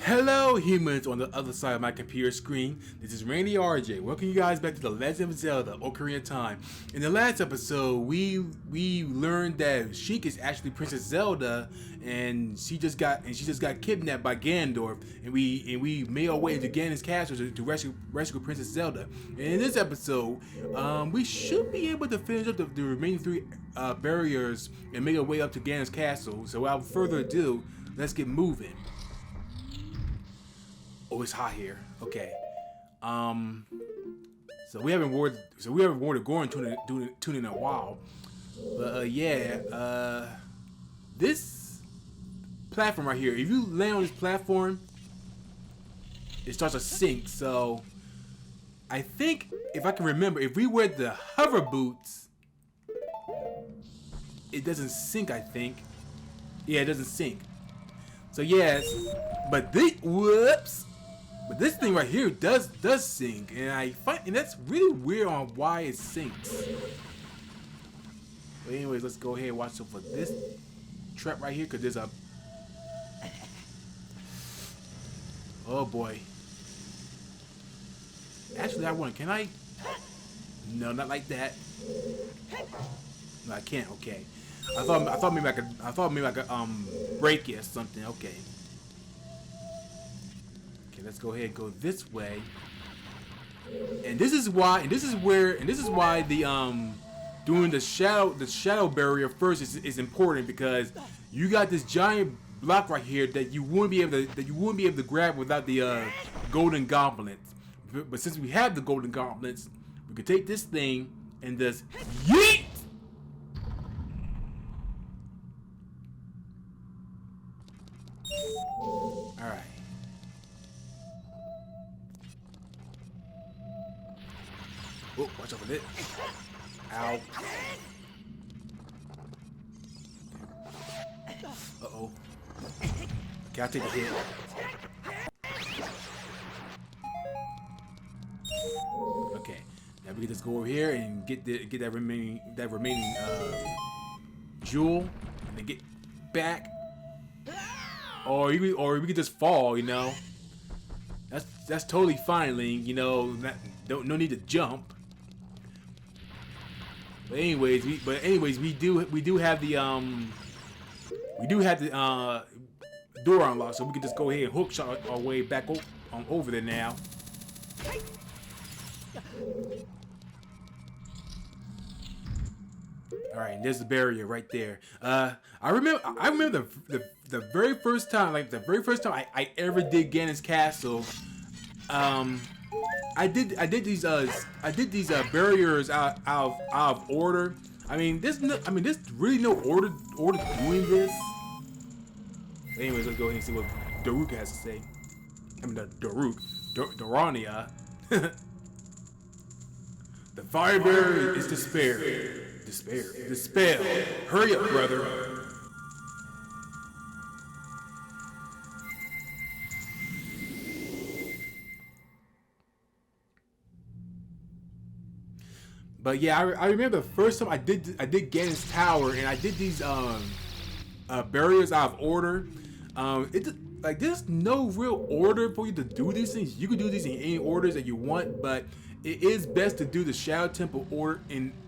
Hello humans on the other side of my computer screen, this is Randy RJ. Welcome you guys back to the Legend of Zelda, Ocarina of Time. In the last episode, we learned that Sheik is actually Princess Zelda, and she just got kidnapped by Ganondorf, and we made our way into Ganon's castle to rescue Princess Zelda. And in this episode, we should be able to finish up the remaining three barriers and make our way up to Ganon's castle. So without further ado, let's get moving. Oh, it's hot here. Okay. So we haven't warded Goron tune in a while. But this platform right here, if you land on this platform, it starts to sink. So I think, if I can remember, if we wear the hover boots, it doesn't sink, I think. Yeah, it doesn't sink. So yes, but this thing right here does sink, and that's really weird on why it sinks. But anyways, let's go ahead and watch out for this trap right here, cause there's a oh boy. Actually, can I? No, not like that. No, I can't. Okay. I thought maybe I could break it or something. Okay. Okay, let's go ahead and go this way. And this is why the doing the shadow barrier first is important, because you got this giant block right here that you wouldn't be able to grab without the golden gauntlets. But since we have the golden gauntlets, we could take this thing and just yeet. Alright. Oh, watch out for it. Ow. Uh-oh. Okay, I'll take a hit. Okay. Now we can just go over here and get that remaining jewel, and then get back. Or we could just fall, you know. That's totally fine, Link. You know, no need to jump. But anyways, we do have the door unlocked, so we can just go ahead and hook shot our way back over there now. All right, and there's the barrier right there. I remember the very first time, I ever did Ganon's castle. I did these barriers out of order. I mean, there's really no order doing this. Anyways, let's go ahead and see what Daruk has to say. I mean, Dorania. The fire barrier is despair. Dispel. Hurry up, brother. But yeah, I remember the first time I did Ganon's Tower, and I did these barriers out of order. There's no real order for you to do these things. You can do these in any orders that you want, but it is best to do the Shadow Temple order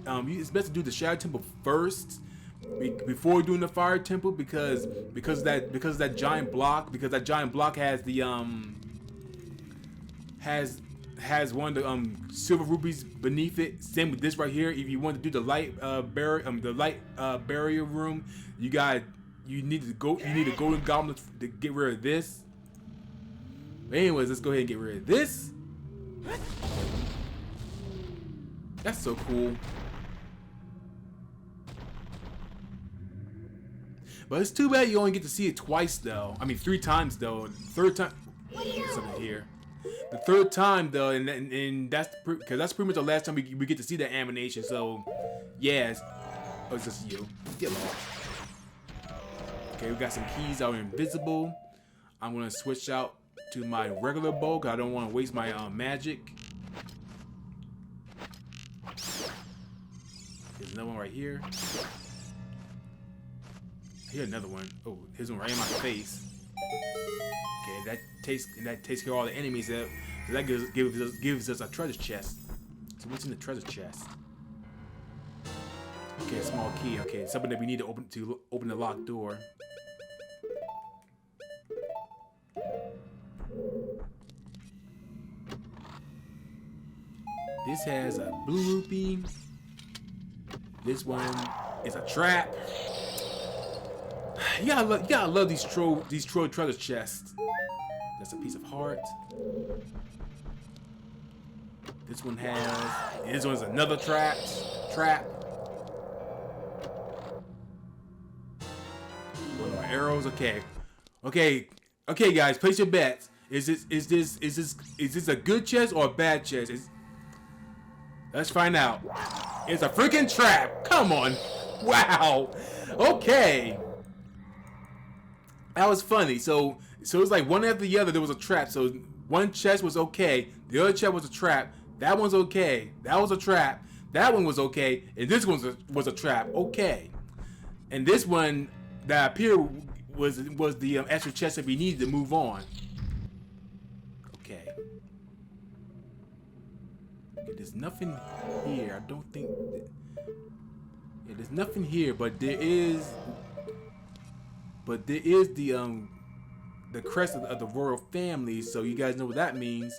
it's best to do the Shadow Temple first before doing the Fire Temple, because that giant block has the has one of the silver rubies beneath it. Same with this right here. If you want to do the light barrier room, you need a golden goblet to get rid of this. But anyways, let's go ahead and get rid of this. That's so cool. But it's too bad you only get to see it twice, though. I mean, 3 times, though. Third time. Something here. The third time, though, and that's because that's pretty much the last time we get to see that animation. So, yes. Oh, it's just you. Get lost. Okay, we got some keys that are invisible. I'm gonna switch out to my regular bow because I don't want to waste my magic. There's another one right here. I hear another one. Oh, here's one right in my face. Okay, that takes care of all the enemies. That gives us a treasure chest. So what's in the treasure chest? Okay, a small key. Okay, something that we need to open the locked door. This has a blue rupee. This one is a trap. You gotta love these troll treasure chests. That's a piece of heart. This one has. This one's another trap. One more arrows. Okay, guys, place your bets. Is this a good chest or a bad chest? Let's find out. It's a freaking trap. Come on. Wow. Okay. That was funny. So it was like one after the other there was a trap. So one chest was okay. The other chest was a trap. That one's okay. That was a trap. That one was okay. And this one was a trap. Okay. And this one that appeared was the extra chest that we needed to move on. Okay. There's nothing here. I don't think. Yeah, there's nothing here, but there is. But there is the crest of the royal family, so you guys know what that means.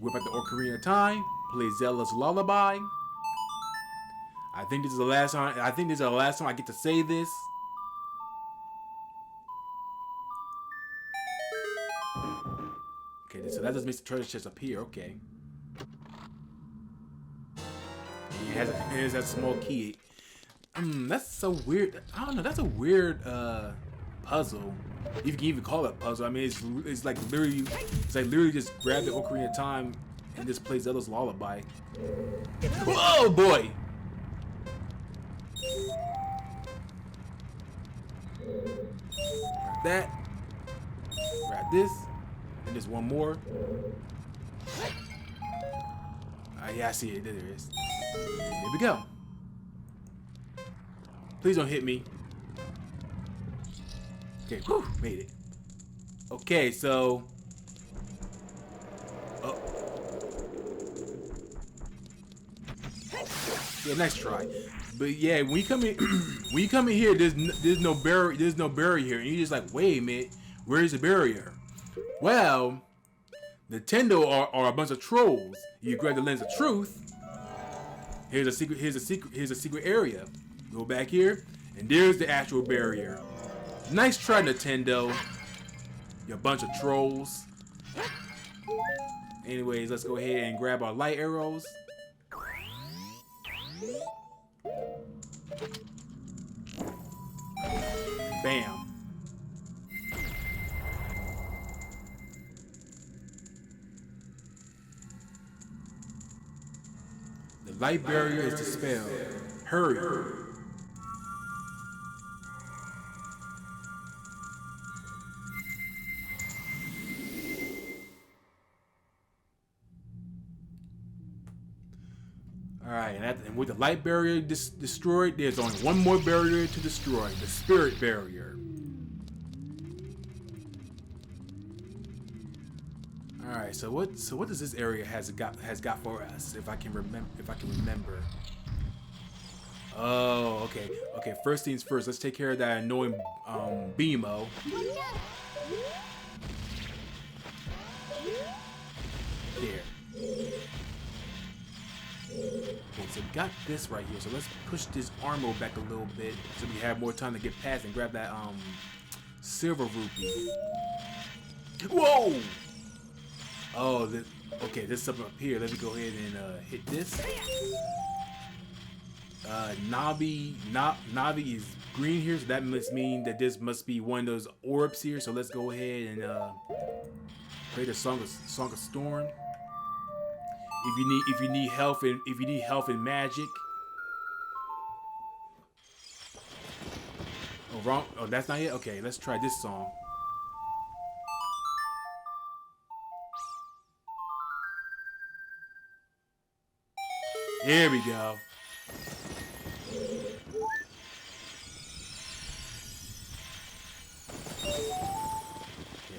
Whip out the Ocarina of Time, play Zelda's Lullaby. I think this is the last time. I get to say this. Okay, so that just makes the treasure chest appear. Okay. And it has that small key. That's so weird. I don't know. That's a weird puzzle. If you can even call it a puzzle. I mean, it's like literally just grab the Ocarina of Time and just play Zelda's Lullaby. Oh boy! Grab that. Grab this. And there's one more. Yeah, I see it. There it is. There we go. Please don't hit me. Okay, whew, made it. Okay, so. Oh. Yeah, nice try. But yeah, when you come in here, there's no barrier here, and you're just like, wait a minute, where's the barrier? Well, Nintendo are a bunch of trolls. You grab the lens of truth. Here's a secret area. Go back here, and there's the actual barrier. Nice try, Nintendo. You bunch of trolls. Anyways, let's go ahead and grab our light arrows. Bam. The light barrier is dispelled. Hurry. Alright, and with the light barrier destroyed, there's only one more barrier to destroy, the spirit barrier. Alright, so what does this area has got for us, if I can remember. Oh, okay. Okay, first things first, let's take care of that annoying BMO. There. Okay, so we got this right here. So let's push this armor back a little bit so we have more time to get past and grab that silver rupee. Whoa! Oh, okay, there's something up here. Let me go ahead and hit this. Navi is green here, so that must mean that this must be one of those orbs here. So let's go ahead and play the Song of Storm. If you need health and magic. Oh, wrong. Oh, that's not it. Okay, let's try this song. Here we go.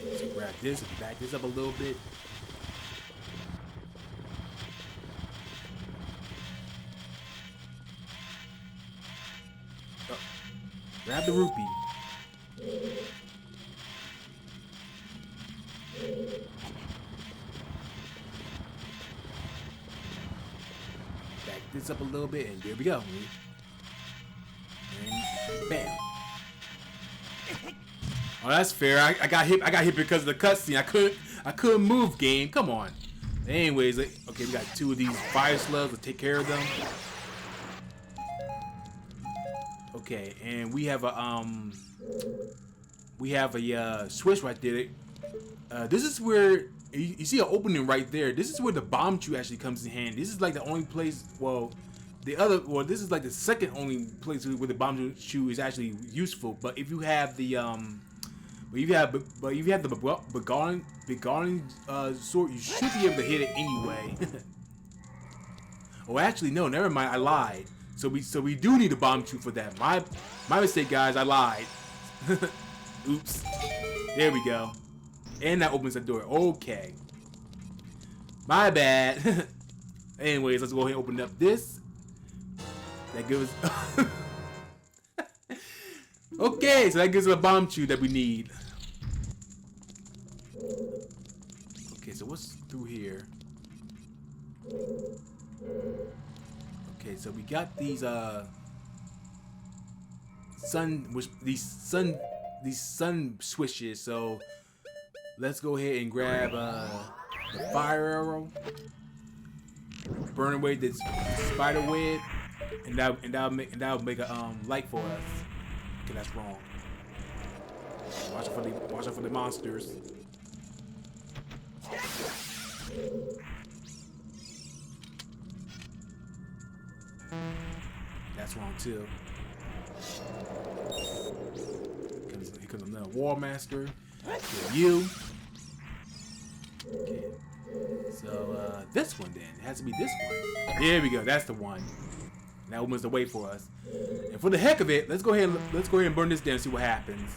Okay, grab this and back this up a little bit. Oh, grab the rupee. Back this up a little bit, and there we go. And bam. Oh, that's fair. I got hit. I got hit because of the cutscene. I couldn't move. Game, come on. Anyways, okay, we got 2 of these fire slugs. Let's take care of them. Okay, and we have a switch right there. This is where you see an opening right there. This is where the bomb tree actually comes in handy. This is like the only place. Well, this is like the second only place where the bomb tree is actually useful. But if you have the But if you have the Ganon sword, you should be able to hit it anyway. Oh, actually, no, never mind. I lied. So we do need a bomb tree for that. My mistake, guys. I lied. Oops. There we go. And that opens the door. Okay. My bad. Anyways, let's go ahead and open up this. That gives. Okay, so that gives us a bomb tree that we need. Okay, so what's through here? Okay, so we got these sun switches. So let's go ahead and grab the fire arrow, burn away this spider web, and that'll make a light for us. Okay, that's wrong. Watch out for the monsters. That's wrong too. Here comes another War Master. Kill you. Okay. So this one then. It has to be this one. There we go. That's the one. That opens the way for us. And for the heck of it, let's go ahead and burn this down and see what happens.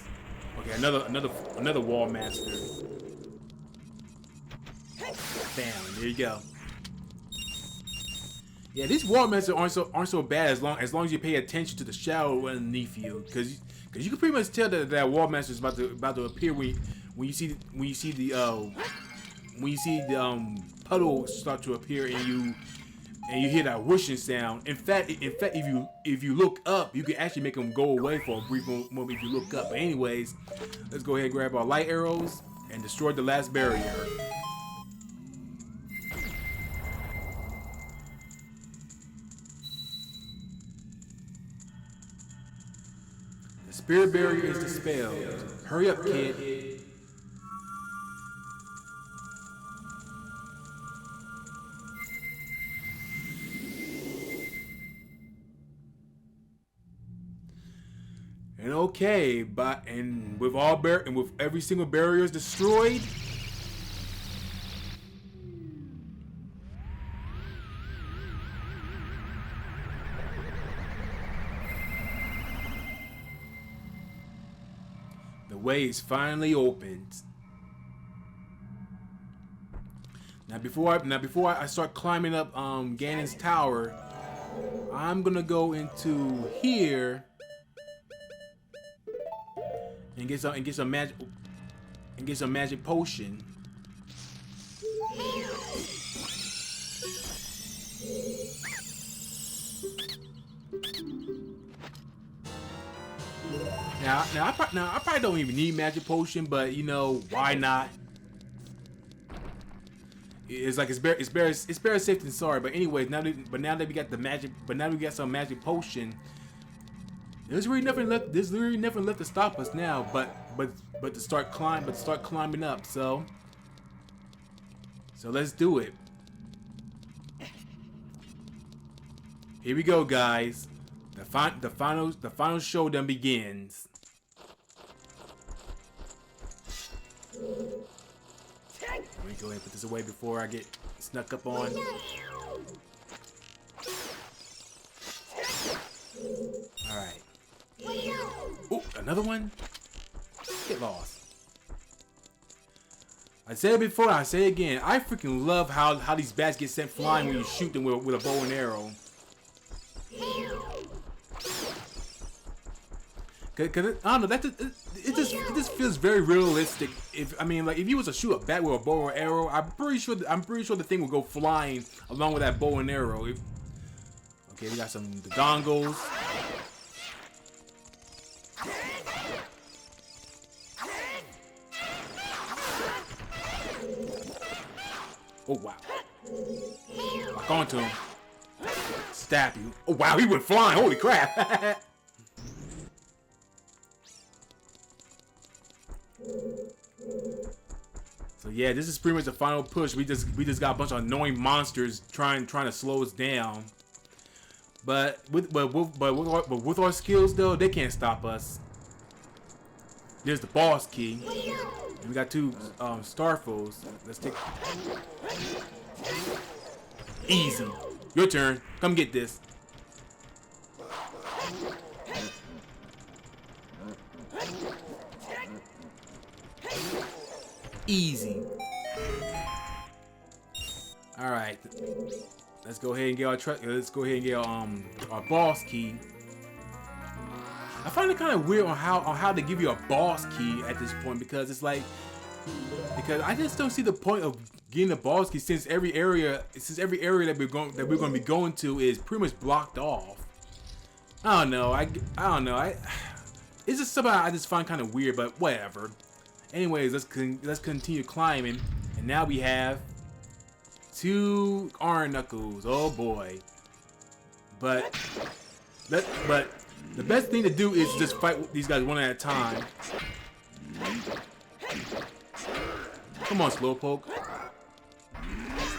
Okay, another Wall Master. Bam, there you go. Yeah, these Wall Masters aren't so bad as long as you pay attention to the shadow underneath you, because you can pretty much tell that Wall Master is about to appear when you see the puddle start to appear and you hear that whooshing sound. In fact, if you look up, you can actually make them go away for a brief moment if you look up. But anyways, let's go ahead and grab our light arrows and destroy the last barrier. The spirit barrier is dispelled. Hurry up, kid. And okay, with every single barrier is destroyed, the way is finally opened. Now before I start climbing up Ganon's tower, I'm gonna go into here and get some magic potion. Now I probably don't even need magic potion, but you know, why not? It's like it's better safe than sorry. But anyways, now that we got some magic potion, there's really nothing left. There's literally nothing left to stop us now, but to start climbing up. So let's do it. Here we go, guys. The final showdown begins. Let me go ahead and put this away before I get snuck up on. All right. Oh, another one? Get lost. I said it before, I say it again. I freaking love how these bats get sent flying when you shoot them with a bow and arrow. Cause I don't know, it just feels very realistic. If you was to shoot a bat with a bow or arrow, I'm pretty sure the thing would go flying along with that bow and arrow. Okay, we got the dongles. Oh wow! Lock onto him. Stab you. Oh wow! He went flying. Holy crap! So yeah, this is pretty much the final push. We just got a bunch of annoying monsters trying to slow us down. But with our skills though, they can't stop us. There's the boss key. And we got 2 starfoes. Let's take easy. Your turn. Come get this. Easy. All right. Let's go ahead and get our boss key. I find it kind of weird on how they give you a boss key at this point, because it's like, because I just don't see the point of getting a boss key since every area that we're going to be going to is pretty much blocked off. I don't know. It's just something I just find kind of weird, but whatever. Anyways, let's continue climbing, and now we have 2 iron knuckles. Oh boy! But the best thing to do is just fight these guys one at a time. Come on, Slowpoke.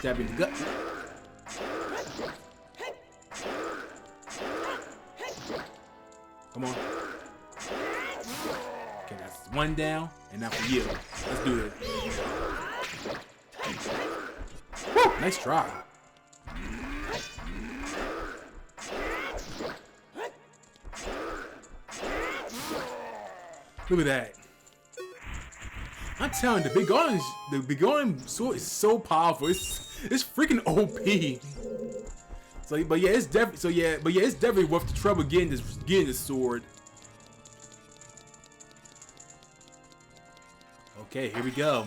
Stab you in the gut. Come on. Okay, that's 1 down. And now for you. Let's do it. Woo! Nice try. Look at that. I'm telling you, the Ganon sword is so powerful. It's freaking OP. But yeah, it's definitely worth the trouble getting this sword. Okay, here we go.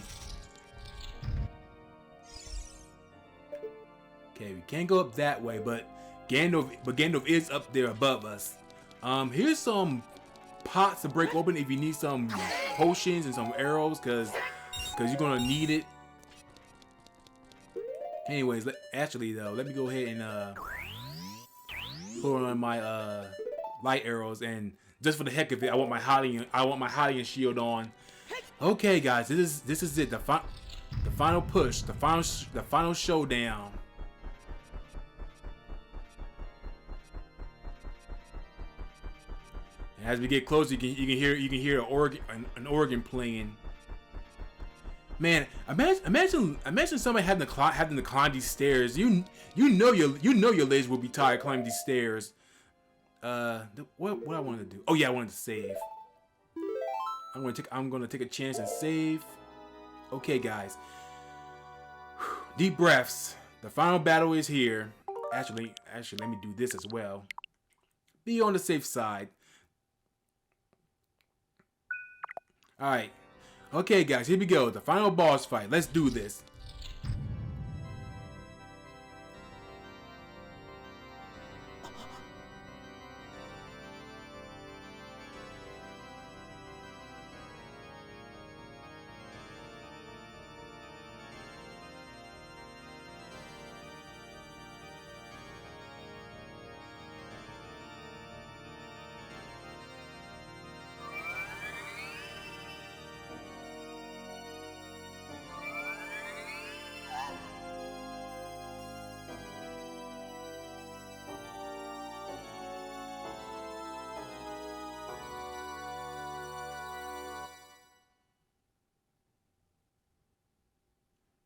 Okay, we can't go up that way, but Gandalf is up there above us. Here's some pots to break open if you need some potions and some arrows, cause you're gonna need it. Anyways, let me go ahead and put on my light arrows, and just for the heck of it, I want my hiding shield on. Okay, guys, this is it. The final push, the final showdown. And as we get closer, you can hear an organ playing. Man, imagine somebody having to climb these stairs. You know your legs will be tired climbing these stairs. What I wanted to do? Oh yeah, I wanted to save. I'm gonna take a chance and save. Okay, guys. Deep breaths. The final battle is here. Actually, let me do this as well. Be on the safe side. All right. Okay, guys. Here we go. The final boss fight. Let's do this.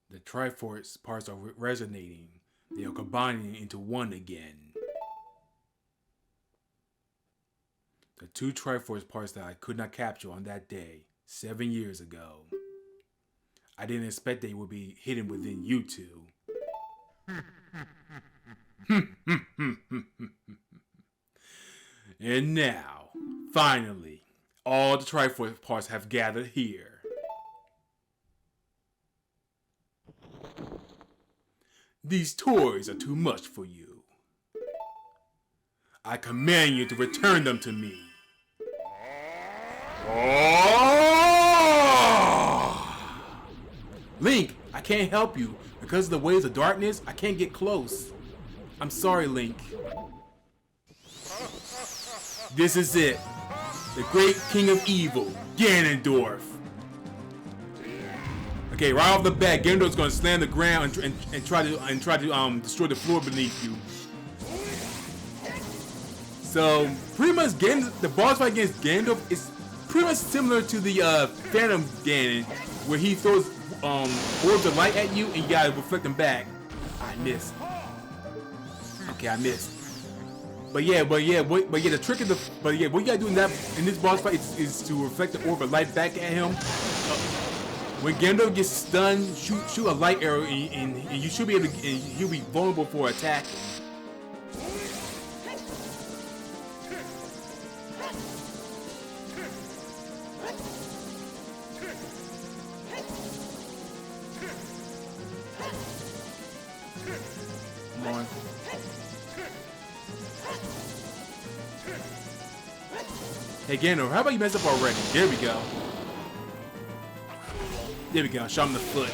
The Triforce parts are resonating. They are combining into one again. The 2 Triforce parts that I could not capture on that day, 7 years ago. I didn't expect they would be hidden within you two. And now, finally, all the Triforce parts have gathered here. These toys are too much for you. I command you to return them to me. Oh! Link, I can't help you. Because of the waves of darkness, I can't get close. I'm sorry, Link. This is it. The great king of evil, Ganondorf. Okay, right off the bat, Ganondorf's gonna slam the ground and try to destroy the floor beneath you. So pretty much the boss fight against Ganondorf is pretty much similar to the Phantom Ganon, where he throws orbs of light at you and you gotta reflect them back. I missed. Okay, I missed. But yeah, the trick of what you gotta do in this boss fight is to reflect the orb of light back at him. When Ganondorf gets stunned, shoot a light arrow and you should be able to. And he'll be vulnerable for attack. Come on. Hey Ganondorf, how about you mess up already? There we go. There we go, shot him in the foot.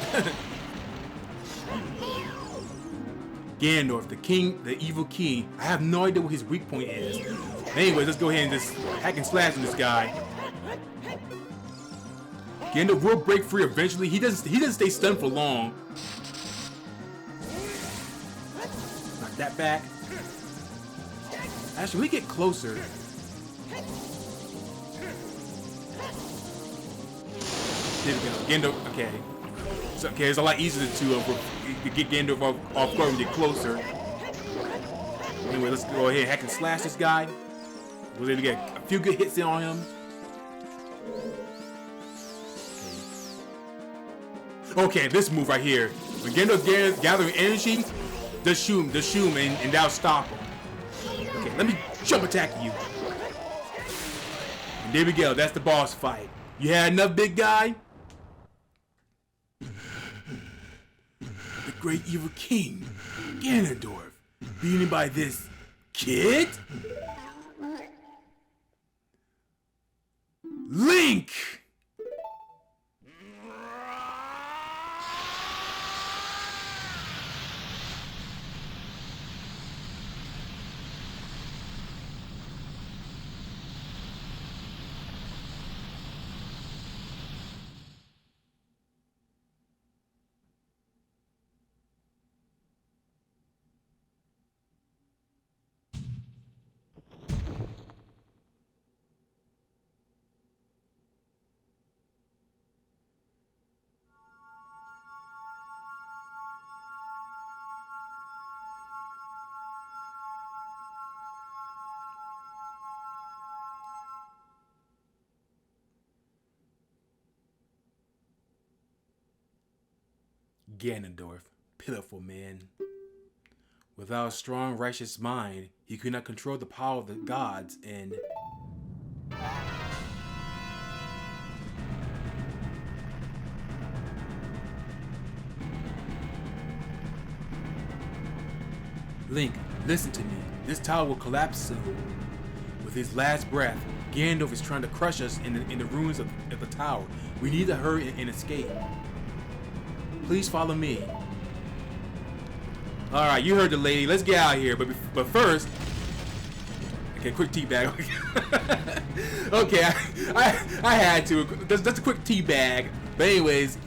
Ganondorf, the evil king. I have no idea what his weak point is. Anyways, let's go ahead and just hack and slash on this guy. Ganondorf will break free eventually. He doesn't stay stunned for long. Knock that back. Actually, we get closer. There we go. Ganondorf, okay. So, okay, it's a lot easier to get Ganondorf off guard when you get closer. Anyway, let's go ahead and hack and slash this guy. Was able to get a few good hits in on him. Okay, this move right here. When Ganondorf gathering energy, just shoot him, and that'll stop him. Okay, let me jump attack you. And there we go. That's the boss fight. You had enough, big guy? The great evil king, Ganondorf, beaten by this kid? Link! Ganondorf, pitiful man. Without a strong, righteous mind, he could not control the power of the gods and... Link, listen to me. This tower will collapse soon. With his last breath, Ganondorf is trying to crush us in the ruins of the tower. We need to hurry and escape. Please follow me. Alright, you heard the lady. Let's get out of here. But first... Okay, quick teabag. Okay, I had to. That's a quick teabag. But anyways,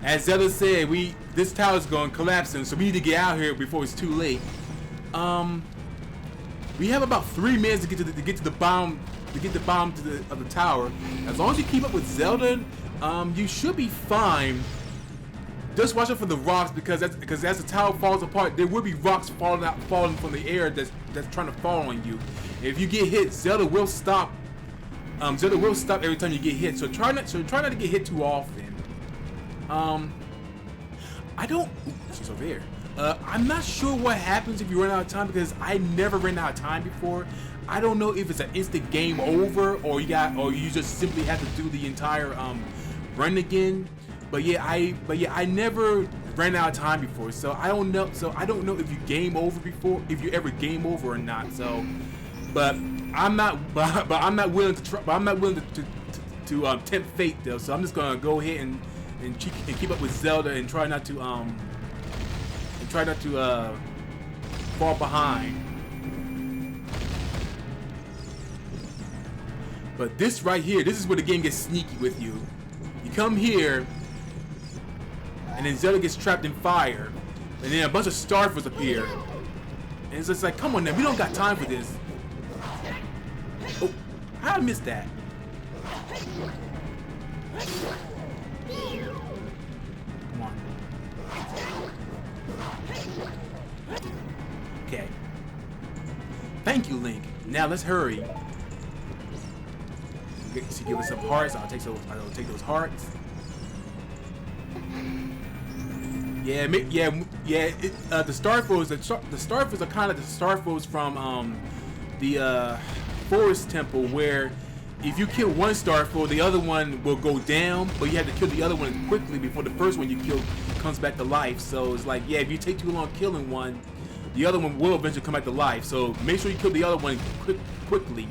as Zelda said, this tower's going to collapse soon, so we need to get out here before it's too late. We have about 3 minutes to get to the bottom of the tower. As long as you keep up with Zelda, you should be fine. Just watch out for the rocks because as the tower falls apart, there will be rocks falling from the air that's trying to fall on you. And if you get hit, Zelda will stop. Zelda will stop every time you get hit. So try not to get hit too often. I don't. Ooh, she's over there. I'm not sure what happens if you run out of time because I never ran out of time before. I don't know if it's an instant game over or you just simply have to do the entire run again. But yeah, I never ran out of time before, so I don't know. So I don't know if you game over before, if you ever game over or not. So, but I'm not. But I'm not willing to try. But I'm not willing to tempt fate though. So I'm just gonna go ahead and keep up with Zelda and try not to fall behind. But this right here, this is where the game gets sneaky with you. You come here, and then Zelda gets trapped in fire, and then a bunch of starfruits appear. And it's just like, come on now, we don't got time for this. Oh, how I missed that? Come on. Okay. Thank you, Link. Now let's hurry. She give us some hearts. I'll take those hearts. Yeah, the starfruits are kind of the starfruits from the forest temple, where if you kill one starfruit, the other one will go down, but you have to kill the other one quickly before the first one you killed comes back to life. So it's like, yeah, if you take too long killing one, the other one will eventually come back to life. So make sure you kill the other one quickly.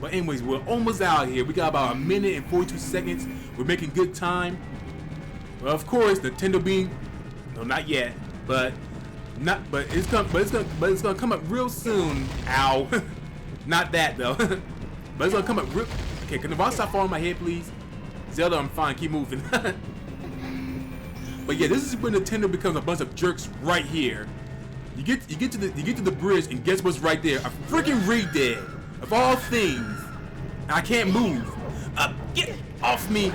But anyways, we're almost out here. We got about 1 minute and 42 seconds. We're making good time. Well, of course, Nintendo being, no, not yet, but it's gonna come up real soon. Ow, not that though. But it's gonna come up real. Okay, can the boss stop falling on my head, please? Zelda, I'm fine. Keep moving. But yeah, this is when Nintendo becomes a bunch of jerks right here. You get to the bridge, and guess what's right there? A freaking Red. Of all things, I can't move. Get off me!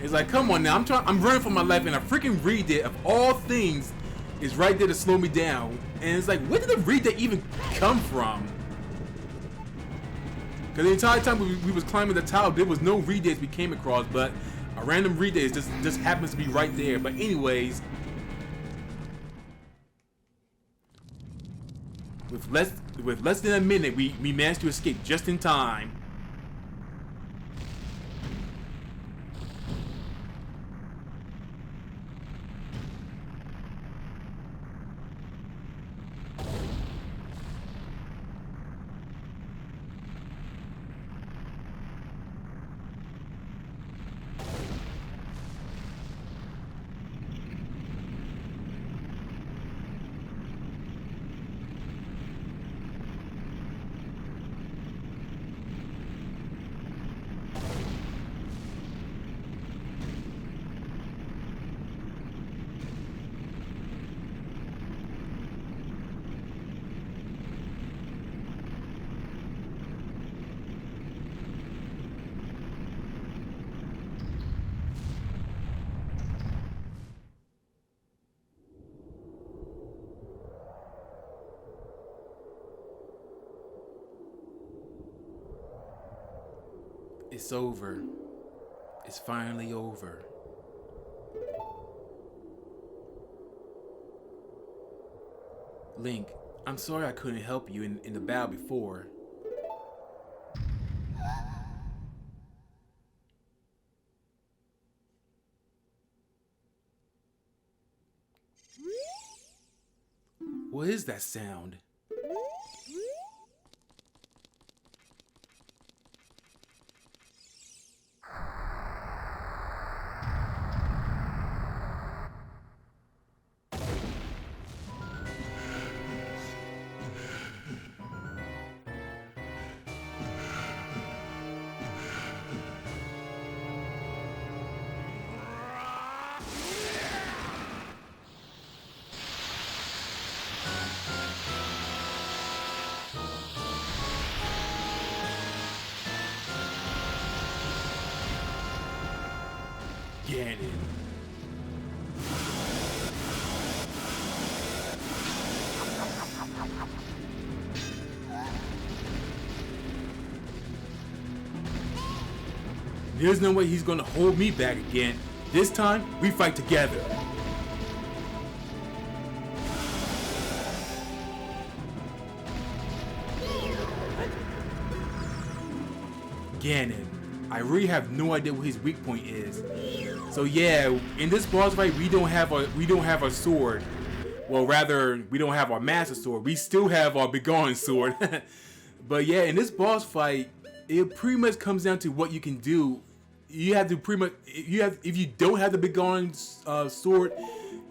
It's like, come on now, I'm running for my life, and a freaking Red of all things is right there to slow me down. And it's like, where did the Red even come from? Because the entire time we was climbing the tower, there was no Red we came across, but a random Red just happens to be right there. But anyways. With less than a minute, we managed to escape just in time. It's over. It's finally over. Link, I'm sorry I couldn't help you in the battle before. What is that sound? Ganon. There's no way he's gonna hold me back again. This time, we fight together. Ganon. I really have no idea what his weak point is. So yeah, in this boss fight, we don't have a sword. Well, rather, we don't have our master sword. We still have our Begone sword. But yeah, in this boss fight, it pretty much comes down to what you can do. You have to pretty much, if you don't have the Begone sword,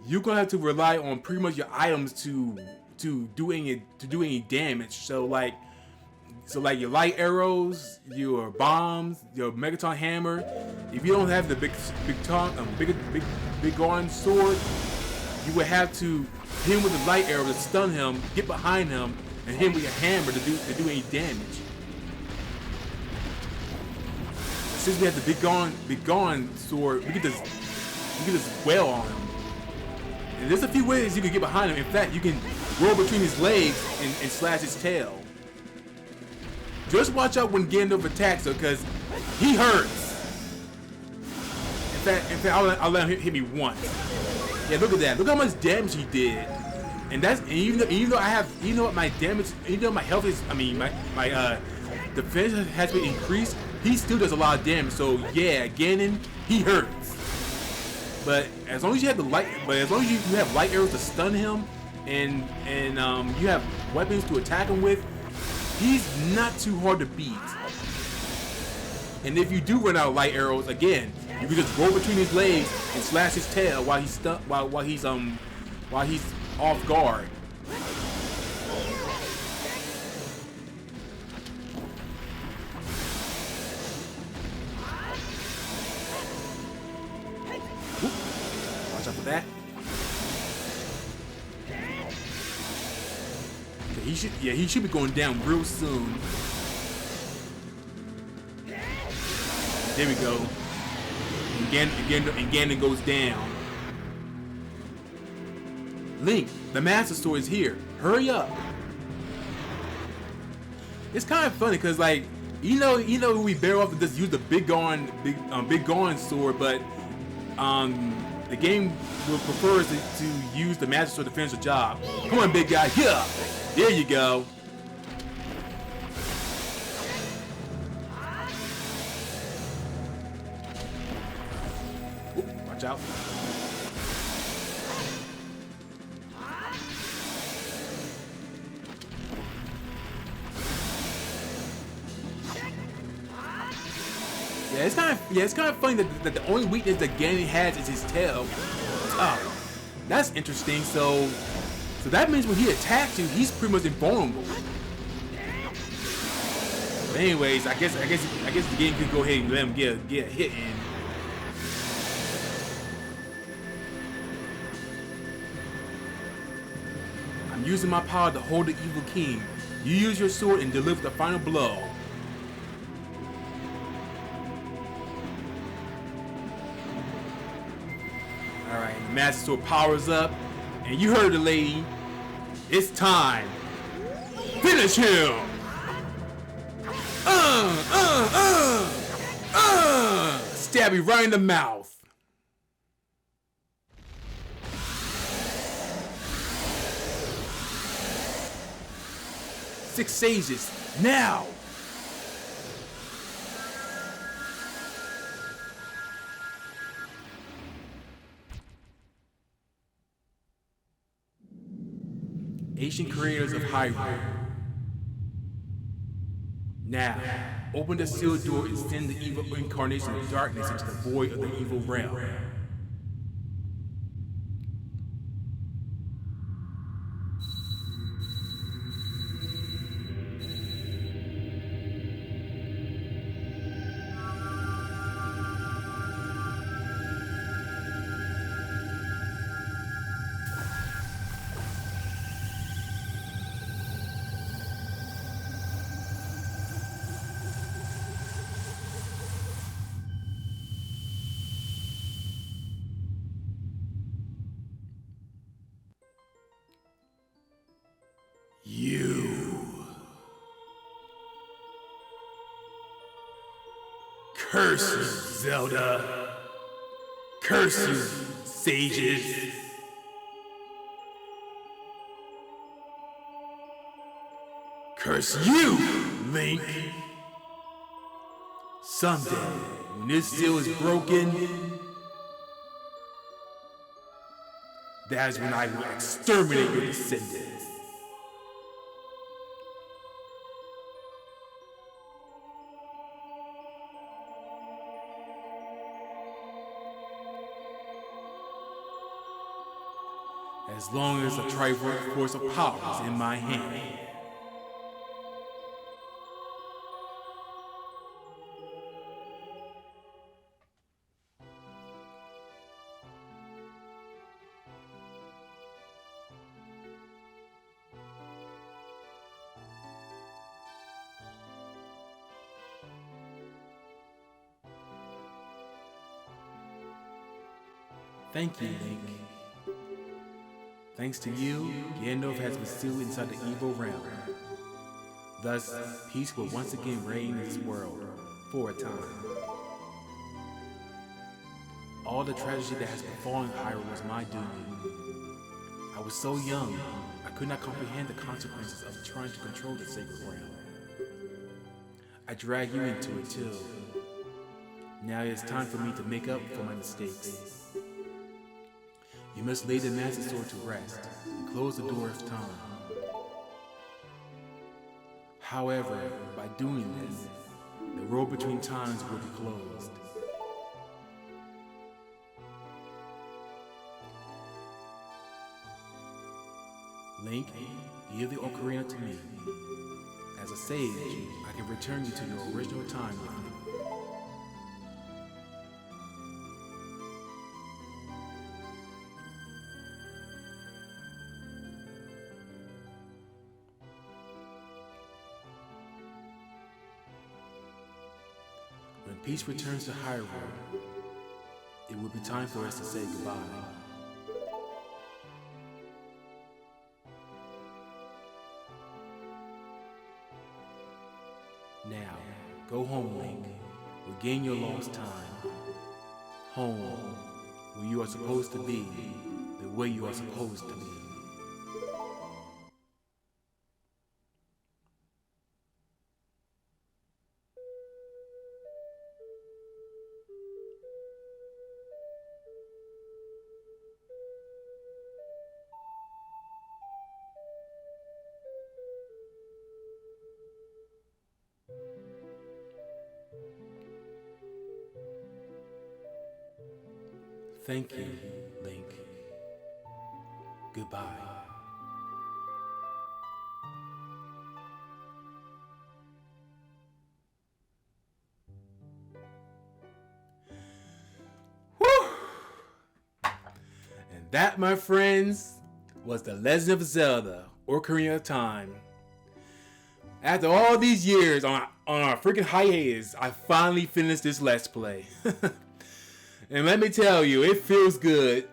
you're gonna have to rely on pretty much your items to do any damage. So like your light arrows, your bombs, your Megaton hammer. If you don't have the Begone sword, you would have to hit him with the light arrow to stun him, get behind him, and hit him with your hammer to do any damage. Since we have the Begone sword, we get this well on him. And there's a few ways you can get behind him. In fact, you can roll between his legs and slash his tail. Just watch out when Gandalf attacks her, because he hurts. In fact, I'll let him hit me once. Yeah, look at that. Look how much damage he did. And even though my health is, my defense has been increased, he still does a lot of damage. So yeah, Ganon, he hurts. But as long as you have you have light arrows to stun him, and you have weapons to attack him with, he's not too hard to beat. And if you do run out of light arrows, again, you can just roll between his legs and slash his tail while he's off guard. Oop. Watch out for that. Okay, he should be going down real soon. There we go. And Ganon goes down. Link, the Master Sword is here. Hurry up. It's kind of funny because, like, you know, we bear off to just use the Begone sword, but the game prefers to use the Master Sword to finish the job. Come on, big guy. Yeah. There you go. Oop, watch out. Yeah, it's kind of funny that the only weakness that Ganon has is his tail. Oh, that's interesting. So that means when he attacks you, he's pretty much invulnerable. But anyways, I guess the game could go ahead and let him get a hit in. I'm using my power to hold the evil king. You use your sword and deliver the final blow. Alright, the Master Sword powers up, and you heard the lady. It's time. Finish him! Stab you right in the mouth. Six sages, now! Ancient creators of Hyrule. Now, open the sealed door and send the evil incarnation of darkness into the void of the evil realm. Curse you, Zelda. Curse you, sages. Curse you, Link. Someday, when this seal is broken, that is when I will exterminate your descendants. As long as the Triforce of Power is in my hand. Thank you, Link. Thanks to you, Ganon has been sealed inside the evil realm. Thus, peace will once again reign in this world, for a time. All the tragedy that has befallen Hyrule was my doing. I was so young, I could not comprehend the consequences of trying to control the sacred realm. I dragged you into it too. Now it is time for me to make up for my mistakes. You must lay the Master Sword to rest and close the door of time. However, by doing this, the road between times will be closed. Link, give the Ocarina to me. As a sage, I can return you to your original time with me. When peace returns to Hyrule, it will be time for us to say goodbye. Now, go home, Link. Regain your lost time. Home, where you are supposed to be, the way you are supposed to be. Thank you, Link. Goodbye. Whew! And that, my friends, was The Legend of Zelda, Ocarina of Time. After all these years on our freaking hiatus, I finally finished this Let's Play. And let me tell you, it feels good.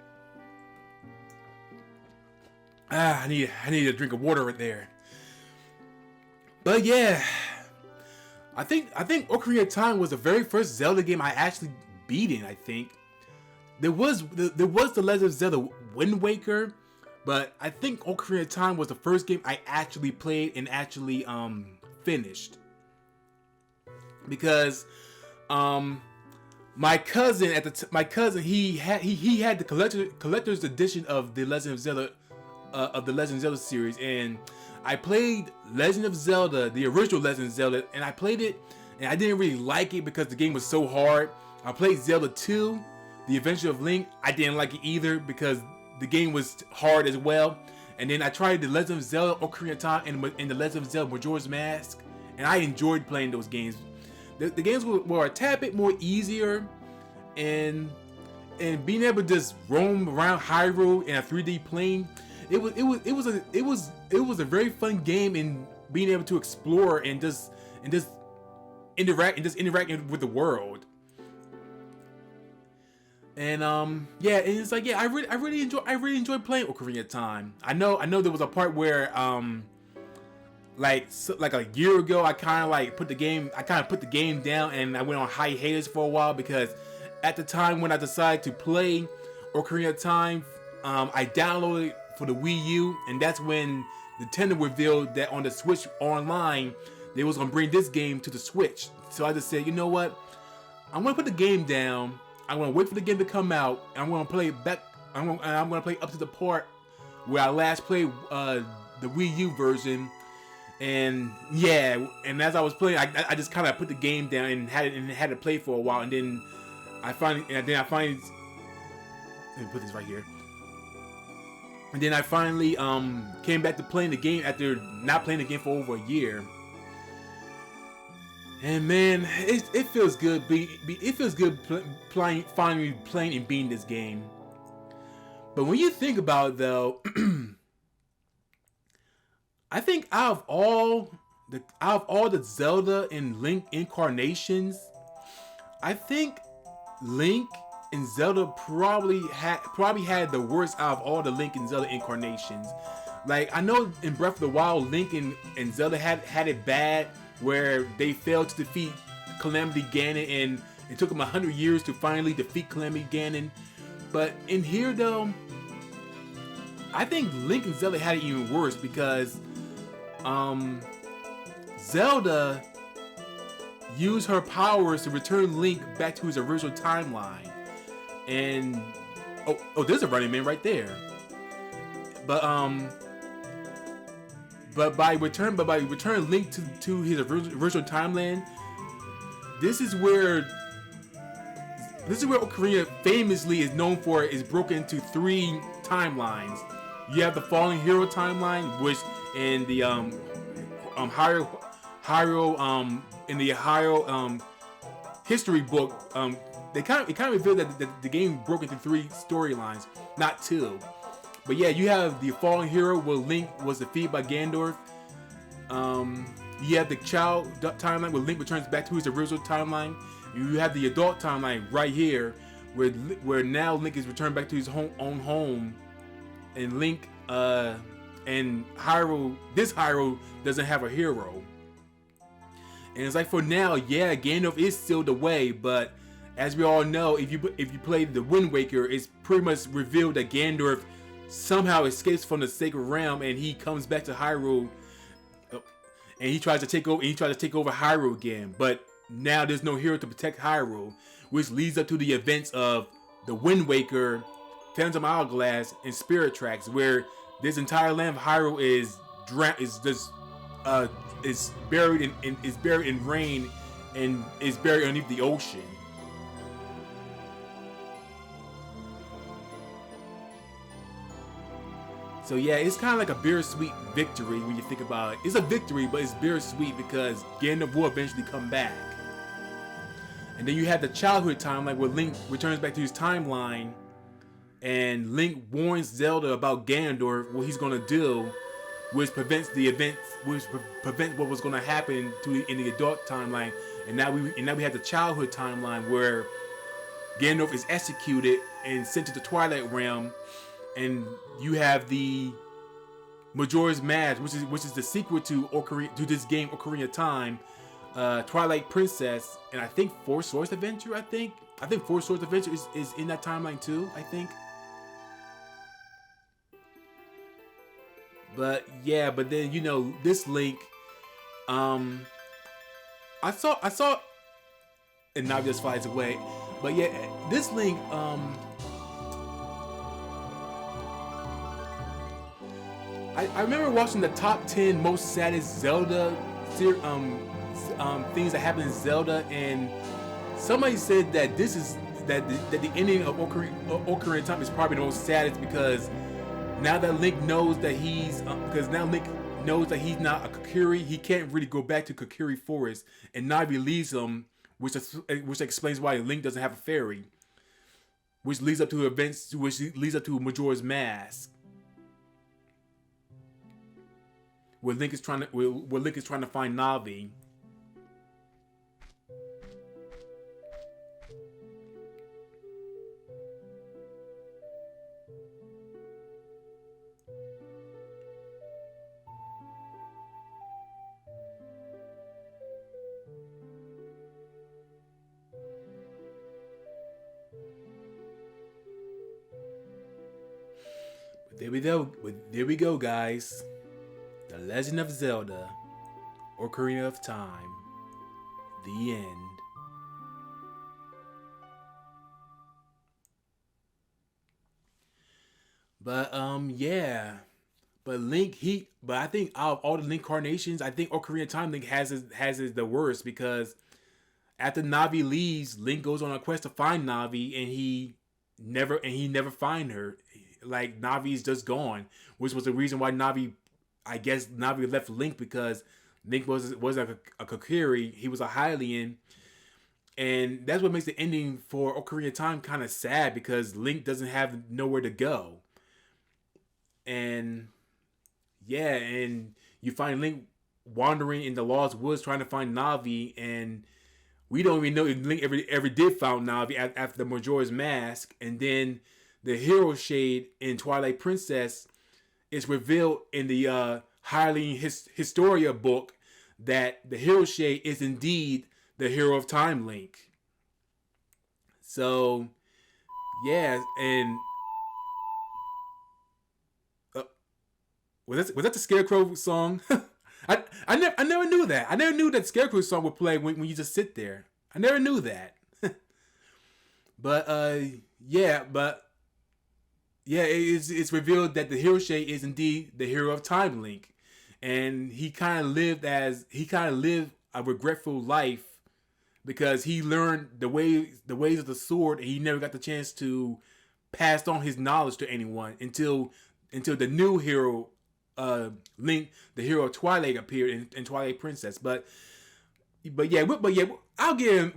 I need a drink of water right there. But yeah, I think Ocarina of Time was the very first Zelda game I actually beat in. I think there was the Legend of Zelda Wind Waker, but I think Ocarina of Time was the first game I actually played and actually finished. Because my cousin he had the collector's edition of the Legend of Zelda series, and I played Legend of Zelda, the original Legend of Zelda, and I played it and I didn't really like it because the game was so hard. I played Zelda 2, The Adventure of Link. I didn't like it either because the game was hard as well. And then I tried the Legend of Zelda Ocarina of Time and the Legend of Zelda Majora's Mask, and I enjoyed playing those games. The games were a tad bit more easier, and being able to just roam around Hyrule in a 3D plane, it was a very fun game in being able to explore and just interacting with the world. And yeah, and it's like, yeah, I really enjoyed playing Ocarina of Time. I know there was a part where like a year ago, I kind of put the game down, and I went on hiatus for a while because at the time when I decided to play Ocarina of Time, I downloaded it for the Wii U, and that's when Nintendo revealed that on the Switch Online they was gonna bring this game to the Switch. So I just said, you know what? I'm gonna put the game down. I'm gonna wait for the game to come out, and I'm gonna play it back. I'm gonna play up to the part where I last played the Wii U version. And yeah, and as I was playing, I just kind of put the game down and had it play for a while, and then I finally let me put this right here. And then I finally came back to playing the game after not playing the game for over a year. And man, it feels good. It feels good finally playing and beating this game. But when you think about it, though, I think out of all the Zelda and Link incarnations, I think Link and Zelda probably had the worst out of all the Link and Zelda incarnations. Like, I know in Breath of the Wild, Link and Zelda had it bad, where they failed to defeat Calamity Ganon, and it took them 100 years to finally defeat Calamity Ganon. But in here, though, I think Link and Zelda had it even worse because Zelda used her powers to return Link back to his original timeline. And there's a Running Man right there. But by return Link to his original timeline, this is where Ocarina famously is known for. Is broken into 3 timelines. You have the Fallen Hero timeline, which in the Hyrule in the Hyrule history book, it kind of revealed that the game broke into 3 storylines, not 2. But yeah, you have the Fallen Hero where Link was defeated by Ganondorf. You have the child timeline where Link returns back to his original timeline. You have the adult timeline right here where now Link is returned back to his own home, and Link and Hyrule, this Hyrule doesn't have a hero. And it's like, for now, yeah, Ganondorf is still the way, but as we all know, if you play the Wind Waker, it's pretty much revealed that Ganondorf somehow escapes from the Sacred Realm, and he comes back to Hyrule, and he tries to take over Hyrule again. But now there's no hero to protect Hyrule, which leads up to the events of the Wind Waker, Phantom Hourglass, and Spirit Tracks, where this entire land of Hyrule is buried in rain and is buried underneath the ocean. So yeah, it's kind of like a bittersweet victory when you think about it. It's a victory, but it's bittersweet because Ganondorf will eventually come back. And then you have the childhood timeline where Link returns back to his timeline, and Link warns Zelda about Ganondorf, what he's gonna do, which prevents what was gonna happen in the adult timeline. And now we have the childhood timeline where Ganondorf is executed and sent to the Twilight Realm. And you have the Majora's Mask, which is the sequel to this game, Ocarina of Time, Twilight Princess, and I think Four Swords Adventure. I think Four Swords Adventure is in that timeline too. I think. But yeah, but then this Link, I saw, and now just flies away. But yeah, this Link, I remember watching the top 10 most saddest Zelda things that happened in Zelda, and somebody said that the ending of Ocarina of Time is probably the most saddest because now that Link knows that he's not a Kokiri, he can't really go back to Kokiri Forest, and Navi leaves him, which explains why Link doesn't have a fairy, which leads up to Majora's Mask. Where Link is trying to find Navi. There we go. There we go, guys. The Legend of Zelda, Ocarina of Time. The end. But yeah. But but I think out of all the Link carnations, I think Ocarina of Time Link has it the worst because after Navi leaves, Link goes on a quest to find Navi, and he never find her. Like Navi's just gone, which was the reason why Navi, I guess Navi left Link because Link was a Kokiri. He was a Hylian, and that's what makes the ending for Ocarina of Time kind of sad because Link doesn't have nowhere to go, and yeah, and you find Link wandering in the Lost Woods trying to find Navi, and we don't even know if Link ever did find Navi after the Majora's Mask, and then the Hero Shade in Twilight Princess is revealed in the Hylian Historia book that the Hero Shade is indeed the Hero of Time Link. So yeah, and uh, was that the Scarecrow song? I never knew that. I never knew that Scarecrow song would play when you just sit there. I never knew that. But yeah, but yeah, it's revealed that the Hero Shade is indeed the Hero of Time Link, and he kind of lived a regretful life because he learned the ways of the sword, and he never got the chance to pass on his knowledge to anyone until the new hero, Link, the hero of Twilight, appeared in Twilight Princess. But yeah, I'll get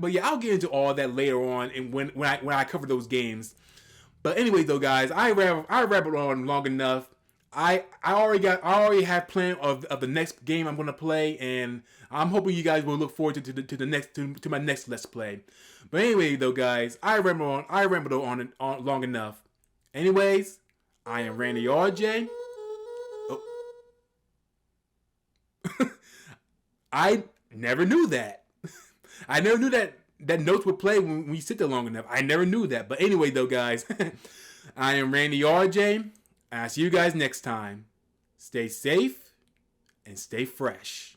into all that later on, and when I cover those games. But anyway, though, guys, I rambled on long enough. I already have plan of the next game I'm gonna play, and I'm hoping you guys will look forward to my next Let's Play. But anyway, though, guys, I rambled on long enough. Anyways, I am Randy RJ. Oh, I never knew that. I never knew that notes would play when you sit there long enough. I never knew that. But anyway, though, guys, I am Randy RJ, and I'll see you guys next time. Stay safe and stay fresh.